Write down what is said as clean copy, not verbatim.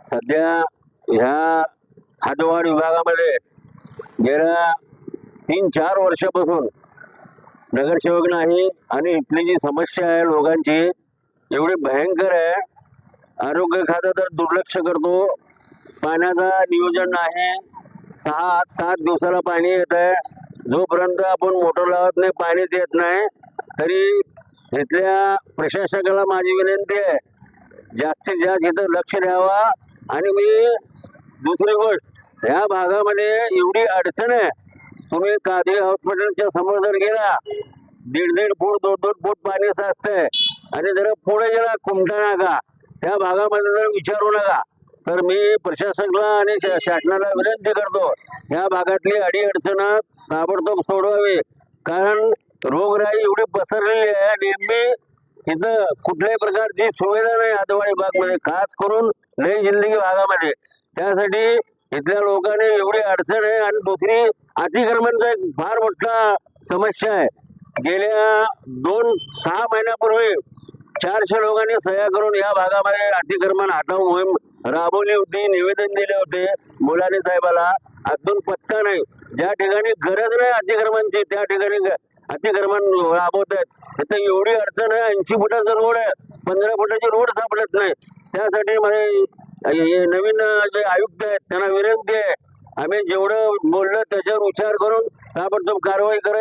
सध्या ह्या हदवाड विभागामध्ये गेल्या 3-4 वर्षापासून नगरसेवक नाही आणि इथली जी समस्या आहे लोकांची एवढी भयंकर आहे. आरोग्य खातं तर दुर्लक्ष करतो. पाण्याचा नियोजन नाही. 6-7 दिवसाला पाणी येत आहे. जोपर्यंत आपण मोटर लावत नाही पाणीच येत नाही. तरी इथल्या प्रशासकाला माझी विनंती आहे जास्तीत जास्त इथं लक्ष द्यावा. आणि मी दुसरी गोष्ट ह्या भागामध्ये एवढी अडचण आहे. तुम्ही कादरी हॉस्पिटलच्या समोर जर गेला 1.5 फूट 2-2 फूट पाणी साचतंय. आणि जरा पुढे गेला कुमटा नाका त्या भागामध्ये जर विचारू नका. तर मी प्रशासकाला आणि शासनाला विनंती करतो या भागातली अडीअडचण ताबडतोब सोडवावी. कारण रोगराई एवढी पसरलेली आहे. नेहमी इथं कुठल्याही प्रकारची सुविधा नाही हदवाडी भागमध्ये, खास करून नई जिंदगी भागामध्ये. त्यासाठी इथल्या लोकांनी एवढी अडचण आहे. आणि दुसरी अतिक्रमणचा एक फार मोठा समस्या आहे. गेल्या 6 महिन्यापूर्वी 400 लोकांनी सह्या करून या भागामध्ये अतिक्रमण हटाव मोहीम राबवली होती. निवेदन दिले होते मुलानी साहेबाला. अजून पत्ता नाही. ज्या ठिकाणी गरज नाही अतिक्रमणची त्या ठिकाणी अतिक्रमण राबवत आहेत. तिथे एवढी अडचण आहे. 80 फुटाचा रोड आहे, 15 फुटाची रोड सापडत नाही. त्यासाठी हे नवीन जे आयुक्त आहेत त्यांना विनंती आहे आम्ही जेवढं बोललं त्याच्यावर विचार करून ताबडतोब कारवाई करायची.